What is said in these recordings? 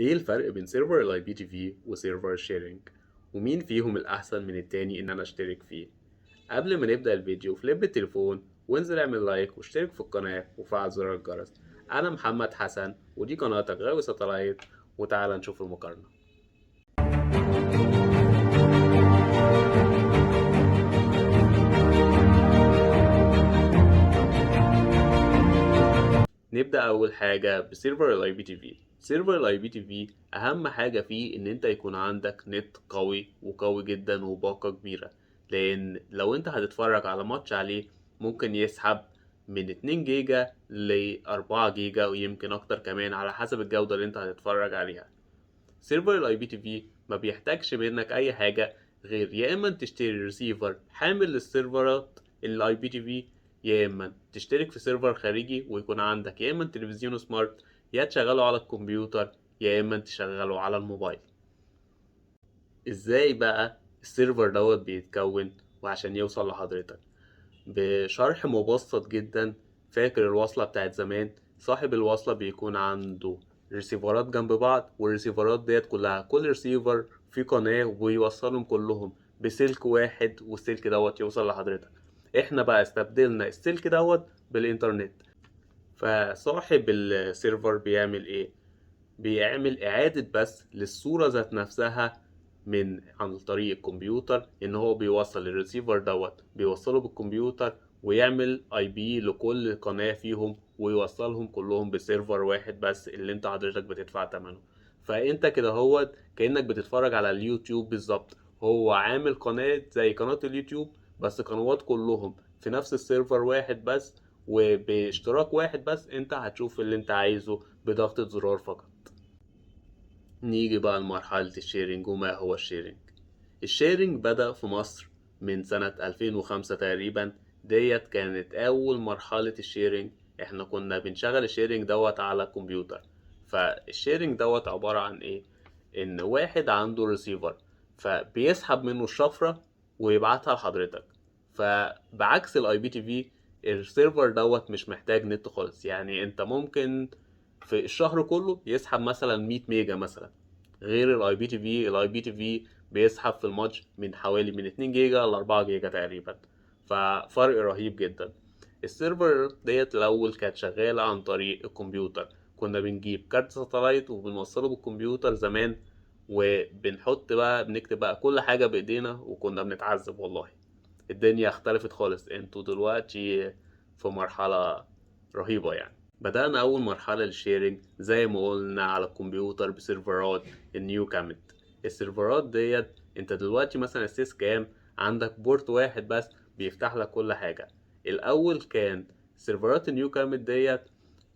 ايه الفرق بين سيرفر الاي بي تي في وسيرفر الشيرنج؟ ومين فيهم الاحسن من التاني ان انا اشترك فيه؟ قبل ما نبدأ الفيديو فليب التليفون وانزل اعمل لايك واشترك في القناة وفعل زر الجرس. انا محمد حسن ودي قناتك غاوي ساتلايت، وتعالى نشوف المقارنة. نبدأ أول حاجة بسيرفر الاي بي تي في. سيرفر الاي بي تي في أهم حاجة فيه إن أنت يكون عندك نت قوي وقوي جدا وباقة كبيرة، لأن لو أنت هتتفرج على ماتش عليه ممكن يسحب من 2 جيجا ل 4 جيجا ويمكن أكتر كمان على حسب الجودة اللي أنت هتتفرج عليها. سيرفر الاي بي تي في ما بيحتاجش منك أي حاجة غير يا إما تشتري ريسيفر حامل للسيرفرات الاي بي تي في، يا اما تشترك في سيرفر خارجي ويكون عندك يا اما تلفزيون سمارت يا تشغله على الكمبيوتر يا اما تشغله على الموبايل. ازاي بقى السيرفر بيتكون وعشان يوصل لحضرتك؟ بشرح مبسط جدا. فاكر الوصلة بتاعت زمان؟ صاحب الوصلة بيكون عنده ريسيفرات جنب بعض، والريسيفرات ديت كلها كل ريسيفر في قناة وبيوصلهم كلهم بسلك واحد، والسلك يوصل لحضرتك. احنا بقى استبدلنا السلك بالانترنت. فصاحب السيرفر بيعمل ايه؟ بيعمل اعادة بس للصورة ذات نفسها من عن طريق الكمبيوتر، ان هو بيوصل الريسيفر بيوصله بالكمبيوتر ويعمل اي بي لكل قناة فيهم ويوصلهم كلهم بسيرفر واحد بس اللي انت حضرتك بتدفع ثمنه. فانت كده هو كأنك بتتفرج على اليوتيوب بالظبط. هو عامل قناة زي قناة اليوتيوب بس قنوات كلهم في نفس السيرفر واحد بس، وباشتراك واحد بس انت هتشوف اللي انت عايزه بضغطة زرار فقط. نيجي بقى لمرحلة الشيرنج. وما هو الشيرنج؟ الشيرنج بدأ في مصر من سنة 2005 تقريبا. ديت كانت أول مرحلة الشيرنج. احنا كنا بنشغل الشيرنج على الكمبيوتر. فالشيرنج عبارة عن ايه؟ ان واحد عنده ريسيفر فبيسحب منه الشفرة ويبعتها لحضرتك. فبعكس الاي بي تي في، السيرفر مش محتاج نت خالص. يعني انت ممكن في الشهر كله يسحب مثلا 100 ميجا مثلا، غير الاي بي تي في بيسحب في الماتش من حوالي من 2 جيجا ل 4 جيجا تقريبا. ففرق رهيب جدا. السيرفر الاول كانت شغاله عن طريق الكمبيوتر. كنا بنجيب كارت ساتلايت وبنوصله بالكمبيوتر زمان، وبنحط بقى بنكتب بقى كل حاجه بايدينا وكنا بنتعذب والله. الدنيا اختلفت خالص. انتوا دلوقتي في مرحله رهيبه يعني. بدأنا أول مرحلة للشيرنج زي ما قلنا على الكمبيوتر بسيرفرات النيو كامت. السيرفرات انت دلوقتي مثلا السيس كام عندك بورت واحد بس بيفتح لك كل حاجة. الأول كان سيرفرات النيو كامت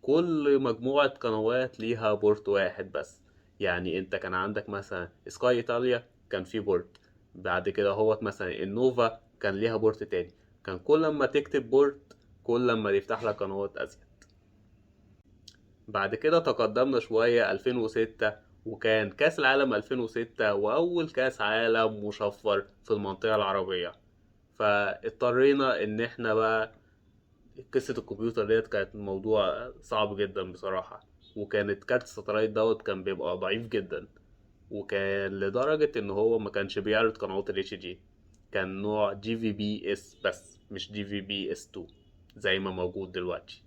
كل مجموعة قنوات ليها بورت واحد بس. يعني انت كان عندك مثلا سكاي ايطاليا كان فيه بورت، بعد كده هو مثلا النوفا كان ليها بورت تاني. كان كل ما تكتب بورت كل ما يفتح لك قنوات أزيد. بعد كده تقدمنا شوية 2006، وكان كأس العالم 2006 وأول كأس عالم مشفر في المنطقة العربية. فاضطرينا إن احنا بقى قصة الكمبيوتر كانت موضوع صعب جدا بصراحة. وكانت كارت الستلايت كان بيبقى ضعيف جدا، وكان لدرجة إن هو ما كانش بيعرض قنوات ال HD. كان نوع جي في بي اس بس مش جي في بي اس 2 زي ما موجود دلوقتي.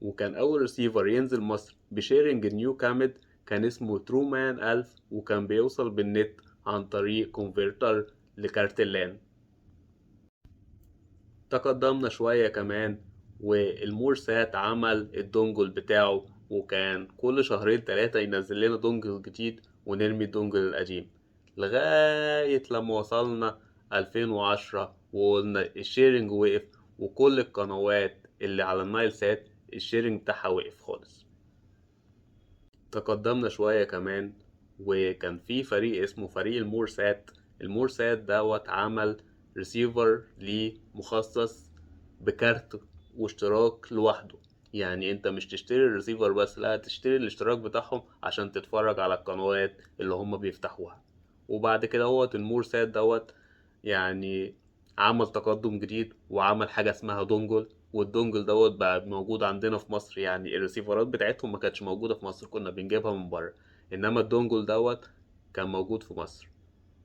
وكان أول ريسيفر ينزل مصر بشيرنج نيو كامد كان اسمه ترومان 1000، وكان بيوصل بالنت عن طريق كونفرتر لكارت اللان. تقدمنا شوية كمان والمورسات عمل الدونجل بتاعه، وكان كل شهرين تلاتة ينزل لنا دونجل جديد ونرمي الدونجل القديم، لغاية لما وصلنا 2010 وقلنا الشيرنج وقف، وكل القنوات اللي على النايل سات الشيرنج بتاعها وقف خالص. تقدمنا شوية كمان وكان في فريق اسمه فريق المورسات. المورسات عمل ريسيفر ليه مخصص بكارت واشتراك لوحده. يعني انت مش تشتري الريسيفر بس، لا تشتري الاشتراك بتاعهم عشان تتفرج على القنوات اللي هم بيفتحوها. وبعد كده المورسات يعني عمل تقدم جديد وعمل حاجة اسمها دونجل. والدونجل دوت بقى موجود عندنا في مصر. يعني الريسيفرات بتاعتهم ما كانتش موجودة في مصر، كنا بنجيبها من بره، انما الدونجل دوت كان موجود في مصر.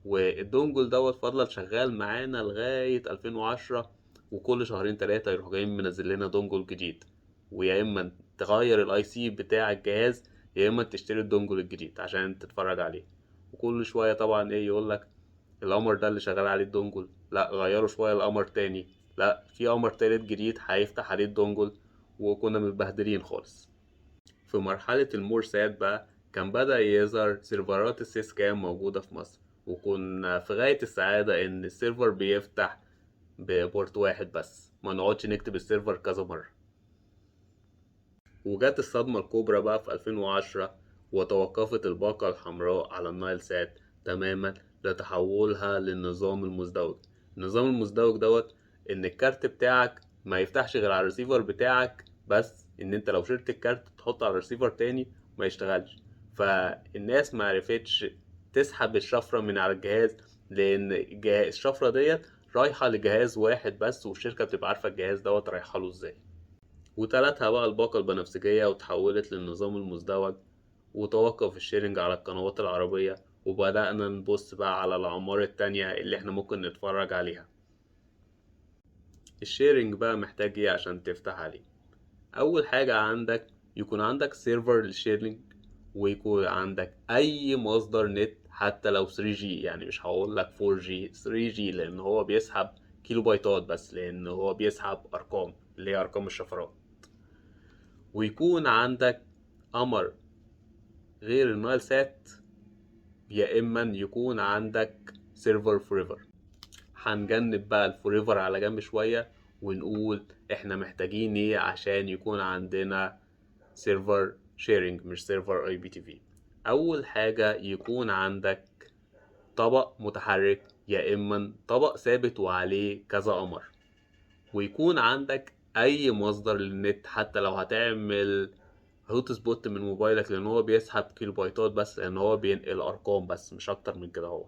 والدونجل دوت فضل شغال معانا لغاية 2010، وكل شهرين تلاتة يروح جايين منزل لنا دونجل جديد. ويا اما تغير الاي سي بتاع الجهاز، يا اما تشتري الدونجل الجديد عشان تتفرج عليه. وكل شوية طبعا ايه يقولك القمر ده اللي شغال عليه الدونجل، لا غيروا شوية القمر تاني، لا في قمر تالت جديد هيفتح عليه الدونجل. وكنا متبهدلين خالص. في مرحلة المورسات بقى كان بدأ يظهر سيرفرات السيس كام موجودة في مصر، وكنا في غاية السعادة إن السيرفر بيفتح ببورت واحد بس، ما نقعدش نكتب السيرفر كذا مرة. وجت الصدمة الكبرى بقى في 2010، وتوقفت الباقة الحمراء على النايل سات تماما لتحولها للنظام المزدوج. النظام المزدوج دوت ان الكارت بتاعك ما يفتحش غير على الريسيفر بتاعك، بس ان انت لو شلت الكارت تحطه على الريسيفر تاني ما يشتغلش. فالناس ما عرفتش تسحب الشفرة من على الجهاز، لان الشفرة ديت رايحة لجهاز واحد بس، والشركة بتبقى عارفة الجهاز دوت رايحة له ازاي. وتلاتها بقى الباقة البنفسجية وتحولت للنظام المزدوج، وتوقف الشيرنج على القنوات العربية، وبدأنا نبص بقى على الأعمار التانية اللي احنا ممكن نتفرج عليها. الشيرنج بقى محتاج ايه عشان تفتح عليه؟ أول حاجة عندك يكون عندك سيرفر للشيرنج، ويكون عندك أي مصدر نت حتى لو 3G. يعني مش هقول لك 4G، 3G، لأن هو بيسحب كيلو بايتات بس، لأن هو بيسحب أرقام اللي هي أرقام الشفرات. ويكون عندك قمر غير النايل سات، يا اما يكون عندك سيرفر فوريفر. هنجنب بقى الفوريفر على جنب شوية، ونقول احنا محتاجين ايه عشان يكون عندنا سيرفر شيرنج مش سيرفر اي بي تي في. اول حاجة يكون عندك طبق متحرك، يا اما طبق ثابت وعليه كذا قمر. ويكون عندك اي مصدر للنت، حتى لو هتعمل هوت سبوت من موبايلك، لان هو بيسحب كيلو بايتات بس، لان هو بينقل ارقام بس مش اكتر من كده. هو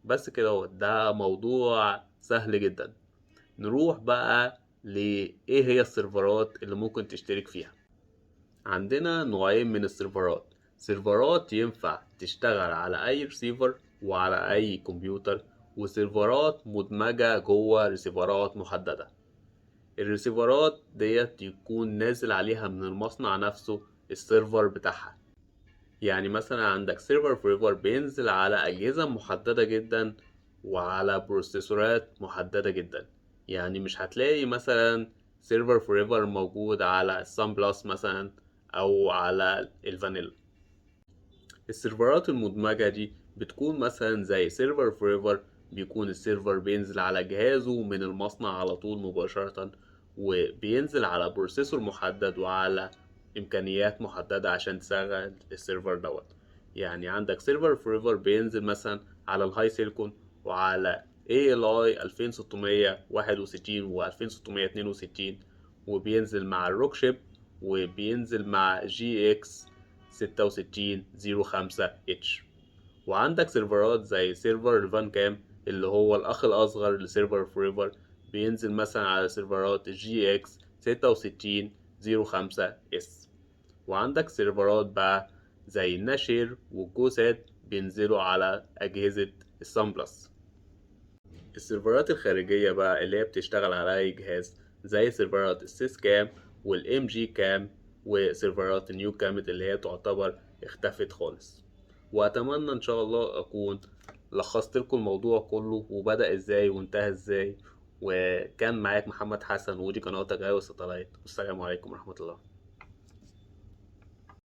بس كده، هو ده موضوع سهل جدا. نروح بقى لايه هي السيرفرات اللي ممكن تشترك فيها. عندنا نوعين من السيرفرات: سيرفرات ينفع تشتغل على اي ريسيفر وعلى اي كمبيوتر، وسيرفرات مدمجة جوه ريسيفرات محددة. الريسيفرات ديت يكون نازل عليها من المصنع نفسه السيرفر بتاعها. يعني مثلا عندك سيرفر فوريفر بينزل على أجهزة محددة جدا وعلى بروسيسورات محددة جدا. يعني مش هتلاقي مثلا سيرفر فوريفر موجود على السان بلس مثلا أو على الفانيلا. السيرفرات المدمجة دي بتكون مثلا زي سيرفر فوريفر، بيكون السيرفر بينزل على جهازه من المصنع على طول مباشرة، وبينزل على بروسيسور محدد وعلى إمكانيات محددة عشان تشغل السيرفر دوت. يعني عندك سيرفر فوريفر بينزل مثلا على الهاي سيليكون وعلى ALI 2661 و 2662، وبينزل مع الروك شيب، وبينزل مع GX 6605H. وعندك سيرفرات زي سيرفر الفان كام اللي هو الأخ الأصغر لسيرفر فوريفر، بينزل مثلا على سيرفرات GX 6605S. وعندك سيرفرات بقى زي الناشير والجوسات بينزلوا على أجهزة السان بلس. السيرفرات الخارجية بقى اللي هي بتشتغل على أي جهاز زي سيرفرات السيس كام والام جي كام وسيرفرات النيو كامت اللي هي تعتبر اختفت خالص. وأتمنى إن شاء الله أكون لخصت لكم الموضوع كله وبدأ إزاي وانتهى إزاي. وكان معاك محمد حسن، ودي قناتك غاوي ستلايت. والسلام عليكم ورحمة الله.